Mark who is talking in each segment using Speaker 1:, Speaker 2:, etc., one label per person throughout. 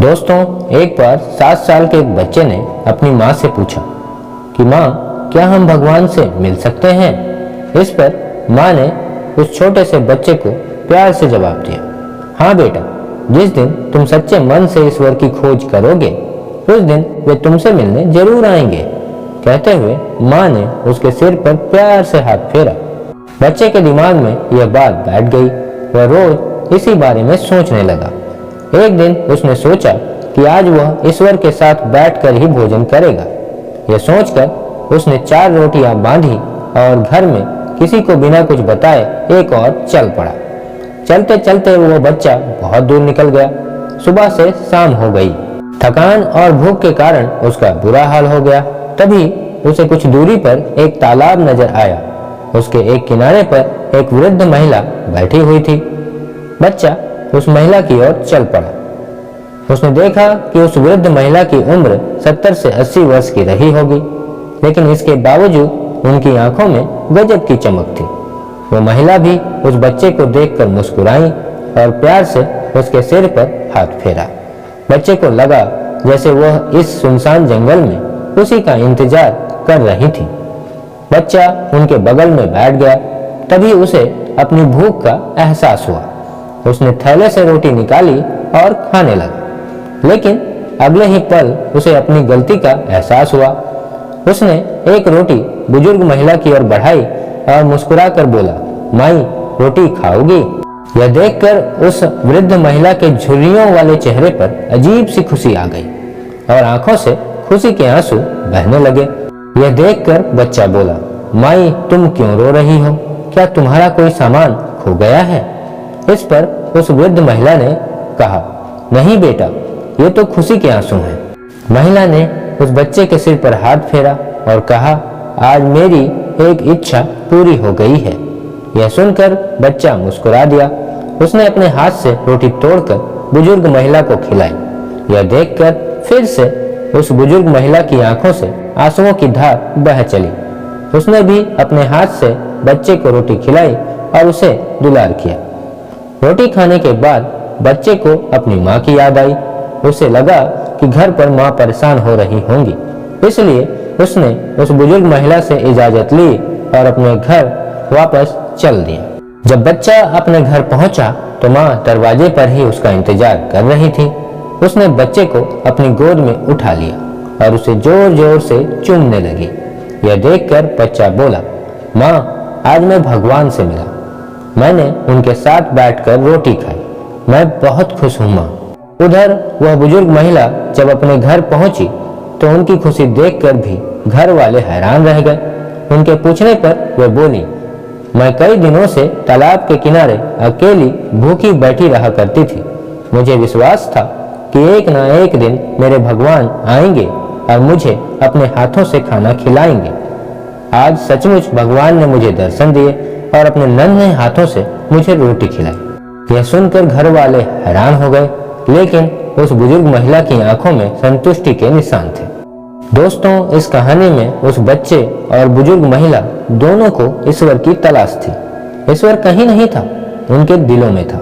Speaker 1: दोस्तों, एक बार 7 साल के एक बच्चे ने अपनी माँ से पूछा कि माँ, क्या हम भगवान से मिल सकते हैं? इस पर माँ ने उस छोटे से बच्चे को प्यार से जवाब दिया, हाँ बेटा, जिस दिन तुम सच्चे मन से ईश्वर की खोज करोगे उस दिन वे तुमसे मिलने जरूर आएंगे। कहते हुए माँ ने उसके सिर पर प्यार से हाथ फेरा। बच्चे के दिमाग में यह बात बैठ गई। वह रोज इसी बारे में सोचने लगा। एक दिन उसने सोचा कि आज वह ईश्वर के साथ बैठकर ही भोजन करेगा। यह सोचकर उसने 4 रोटियां बांधी और घर में किसी को बिना कुछ बताए एक और चल पड़ा। चलते चलते वो बच्चा बहुत दूर निकल गया। सुबह से शाम हो गई। थकान और भूख के कारण उसका बुरा हाल हो गया। तभी उसे कुछ दूरी पर एक तालाब नजर आया। उसके एक किनारे पर एक वृद्ध महिला बैठी हुई थी। बच्चा उस महिला की ओर चल पड़ा। उसने देखा कि उस वृद्ध महिला की उम्र 70 से 80 वर्ष की रही होगी, लेकिन इसके बावजूद उनकी आंखों में गजब की चमक थी। वो महिला भी उस बच्चे को देखकर मुस्कुराई और प्यार से उसके सिर पर हाथ फेरा। बच्चे को लगा जैसे वह इस सुनसान जंगल में उसी का इंतजार कर रही थी। बच्चा उनके बगल में बैठ गया। तभी उसे अपनी भूख का एहसास हुआ। उसने थैले से रोटी निकाली और खाने लगा, लेकिन अगले ही पल उसे अपनी गलती का एहसास हुआ। उसने एक रोटी बुजुर्ग महिला की ओर बढ़ाई और मुस्कुराकर बोला, माई, रोटी खाओगी? यह देखकर उस वृद्ध महिला के झुर्रियों वाले चेहरे पर अजीब सी खुशी आ गई और आंखों से खुशी के आंसू बहने लगे। यह देखकर बच्चा बोला, माई, तुम क्यों रो रही हो? क्या तुम्हारा कोई सामान खो गया है? इस पर उस वृद्ध महिला ने कहा, नहीं बेटा, ये तो खुशी के आंसू हैं। महिला ने उस बच्चे के सिर पर हाथ फेरा और कहा, आज मेरी एक इच्छा पूरी हो गई है। यह सुनकर बच्चा मुस्कुरा दिया। उसने अपने हाथ से रोटी तोड़कर बुजुर्ग महिला को खिलाई। यह देखकर फिर से उस बुजुर्ग महिला की आंखों से आंसुओं की धार बह चली। उसने भी अपने हाथ से बच्चे को रोटी खिलाई और उसे दुलार किया। रोटी खाने के बाद बच्चे को अपनी माँ की याद आई। उसे लगा कि घर पर माँ परेशान हो रही होंगी, इसलिए उसने उस बुजुर्ग महिला से इजाजत ली और अपने घर वापस चल दिया। जब बच्चा अपने घर पहुंचा तो माँ दरवाजे पर ही उसका इंतजार कर रही थी। उसने बच्चे को अपनी गोद में उठा लिया और उसे जोर जोर से चूमने लगी। यह देखकर बच्चा बोला, माँ, आज मैं भगवान से मिला। मैंने उनके साथ बैठकर रोटी खाई। मैं बहुत खुश हूँ माँ। उधर वह बुजुर्ग महिला जब अपने घर पहुंची तो उनकी खुशी देखकर भी घर वाले हैरान रह गए। उनके पूछने पर वे बोली, मैं कई दिनों से तालाब के किनारे अकेली भूखी बैठी रहा करती थी। मुझे विश्वास था कि एक न एक दिन मेरे भगवान आएंगे और मुझे अपने हाथों से खाना खिलाएंगे। आज सचमुच भगवान ने मुझे दर्शन दिए और अपने नन्हे हाथों से मुझे रोटी खिलाई। यह सुनकर घर वाले हैरान हो गए, लेकिन उस बुजुर्ग महिला की आंखों में संतुष्टि के निशान थे। दोस्तों, इस कहानी में उस बच्चे और बुजुर्ग महिला दोनों को ईश्वर की तलाश थी। ईश्वर कहीं नहीं था, उनके दिलों में था।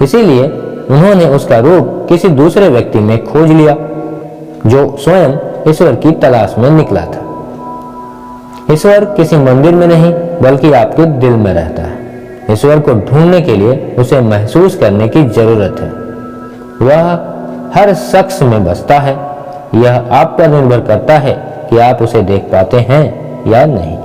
Speaker 1: इसीलिए उन्होंने उसका रूप किसी दूसरे व्यक्ति में खोज लिया जो स्वयं ईश्वर की तलाश में निकला था। ईश्वर किसी मंदिर में नहीं बल्कि आपके दिल में रहता है। ईश्वर को ढूंढने के लिए उसे महसूस करने की जरूरत है। वह हर शख्स में बसता है। यह आप पर निर्भर करता है कि आप उसे देख पाते हैं या नहीं।